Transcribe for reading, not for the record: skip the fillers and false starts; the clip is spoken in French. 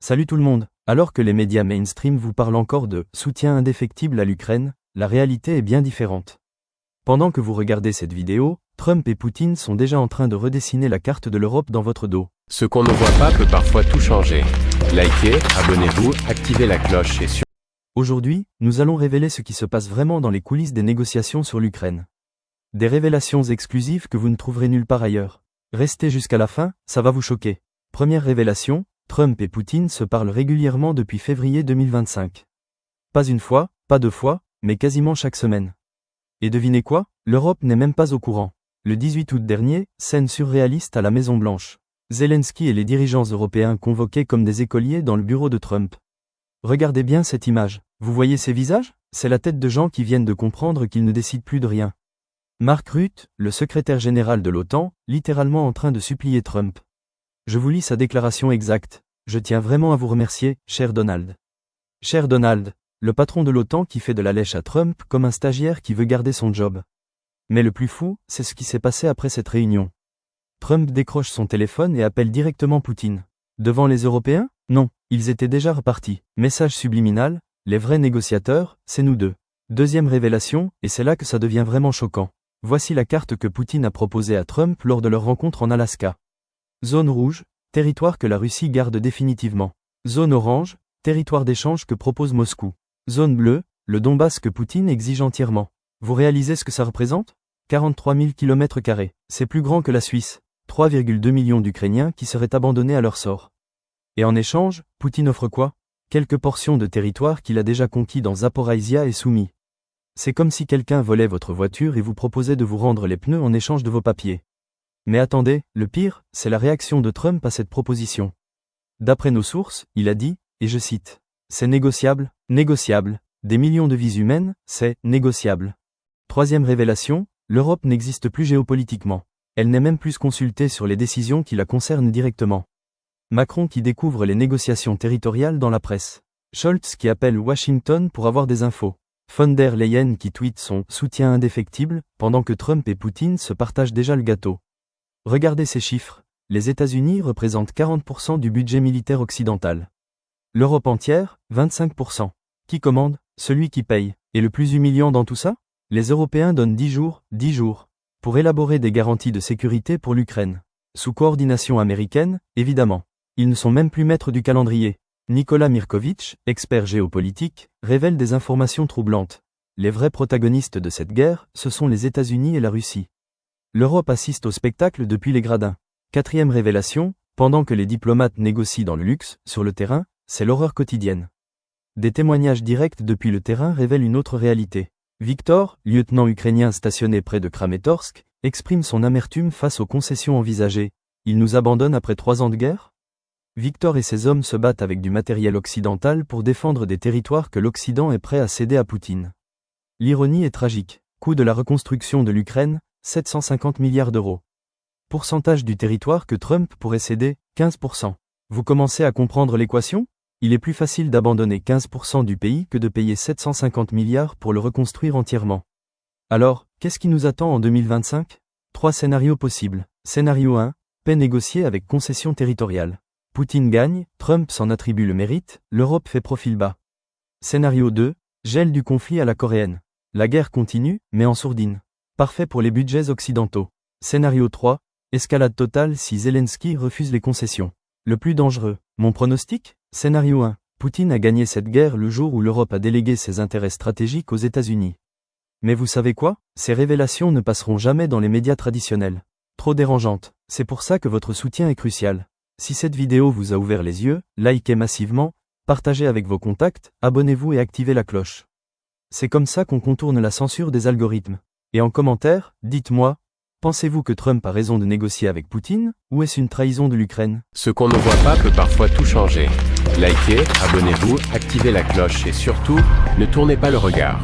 Salut tout le monde. Alors que les médias mainstream vous parlent encore de soutien indéfectible à l'Ukraine, la réalité est bien différente. Pendant que vous regardez cette vidéo, Trump et Poutine sont déjà en train de redessiner la carte de l'Europe dans votre dos. Ce qu'on ne voit pas peut parfois tout changer. Likez, abonnez-vous, activez la cloche et sur... Aujourd'hui, nous allons révéler ce qui se passe vraiment dans les coulisses des négociations sur l'Ukraine. Des révélations exclusives que vous ne trouverez nulle part ailleurs. Restez jusqu'à la fin, ça va vous choquer. Première révélation, Trump et Poutine se parlent régulièrement depuis février 2025. Pas une fois, pas deux fois, mais quasiment chaque semaine. Et devinez quoi? L'Europe n'est même pas au courant. Le 18 août dernier, scène surréaliste à la Maison-Blanche. Zelensky et les dirigeants européens convoqués comme des écoliers dans le bureau de Trump. Regardez bien cette image. Vous voyez ces visages? C'est la tête de gens qui viennent de comprendre qu'ils ne décident plus de rien. Mark Rutte, le secrétaire général de l'OTAN, littéralement en train de supplier Trump. Je vous lis sa déclaration exacte. Je tiens vraiment à vous remercier, cher Donald. Cher Donald, le patron de l'OTAN qui fait de la lèche à Trump comme un stagiaire qui veut garder son job. Mais le plus fou, c'est ce qui s'est passé après cette réunion. Trump décroche son téléphone et appelle directement Poutine. Devant les Européens? Non, ils étaient déjà repartis. Message subliminal, les vrais négociateurs, c'est nous deux. Deuxième révélation, et c'est là que ça devient vraiment choquant. Voici la carte que Poutine a proposée à Trump lors de leur rencontre en Alaska. Zone rouge, territoire que la Russie garde définitivement. Zone orange, territoire d'échange que propose Moscou. Zone bleue, le Donbass que Poutine exige entièrement. Vous réalisez ce que ça représente? 43 000 km². C'est plus grand que la Suisse. 3,2 millions d'Ukrainiens qui seraient abandonnés à leur sort. Et en échange, Poutine offre quoi? Quelques portions de territoire qu'il a déjà conquis dans Zaporizhia et Soumy. C'est comme si quelqu'un volait votre voiture et vous proposait de vous rendre les pneus en échange de vos papiers. Mais attendez, le pire, c'est la réaction de Trump à cette proposition. D'après nos sources, il a dit, et je cite, « C'est négociable, négociable, des millions de vies humaines, c'est négociable. » Troisième révélation, l'Europe n'existe plus géopolitiquement. Elle n'est même plus consultée sur les décisions qui la concernent directement. Macron qui découvre les négociations territoriales dans la presse. Scholz qui appelle Washington pour avoir des infos. Von der Leyen qui tweete son soutien indéfectible, pendant que Trump et Poutine se partagent déjà le gâteau. Regardez ces chiffres. Les États-Unis représentent 40% du budget militaire occidental. L'Europe entière, 25%. Qui commande? Celui qui paye. Et le plus humiliant dans tout ça? Les Européens donnent 10 jours, pour élaborer des garanties de sécurité pour l'Ukraine. Sous coordination américaine, évidemment. Ils ne sont même plus maîtres du calendrier. Nicolas Mirkovitch, expert géopolitique, révèle des informations troublantes. Les vrais protagonistes de cette guerre, ce sont les États-Unis et la Russie. L'Europe assiste au spectacle depuis les gradins. Quatrième révélation, pendant que les diplomates négocient dans le luxe, sur le terrain, c'est l'horreur quotidienne. Des témoignages directs depuis le terrain révèlent une autre réalité. Viktor, lieutenant ukrainien stationné près de Kramatorsk, exprime son amertume face aux concessions envisagées. Il nous abandonne après 3 ans de guerre? Viktor et ses hommes se battent avec du matériel occidental pour défendre des territoires que l'Occident est prêt à céder à Poutine. L'ironie est tragique. Coût de la reconstruction de l'Ukraine, 750 milliards d'euros. Pourcentage du territoire que Trump pourrait céder, 15%. Vous commencez à comprendre l'équation? Il est plus facile d'abandonner 15% du pays que de payer 750 milliards pour le reconstruire entièrement. Alors, qu'est-ce qui nous attend en 2025? 3 scénarios possibles. Scénario 1, paix négociée avec concession territoriale. Poutine gagne, Trump s'en attribue le mérite, l'Europe fait profil bas. Scénario 2, gel du conflit à la coréenne. La guerre continue, mais en sourdine. Parfait pour les budgets occidentaux. Scénario 3, escalade totale si Zelensky refuse les concessions. Le plus dangereux. Mon pronostic? Scénario 1. Poutine a gagné cette guerre le jour où l'Europe a délégué ses intérêts stratégiques aux États-Unis. Mais vous savez quoi? Ces révélations ne passeront jamais dans les médias traditionnels. Trop dérangeantes. C'est pour ça que votre soutien est crucial. Si cette vidéo vous a ouvert les yeux, likez massivement, partagez avec vos contacts, abonnez-vous et activez la cloche. C'est comme ça qu'on contourne la censure des algorithmes. Et en commentaire, dites-moi, pensez-vous que Trump a raison de négocier avec Poutine, ou est-ce une trahison de l'Ukraine? Ce qu'on ne voit pas peut parfois tout changer. Likez, abonnez-vous, activez la cloche et surtout, ne tournez pas le regard.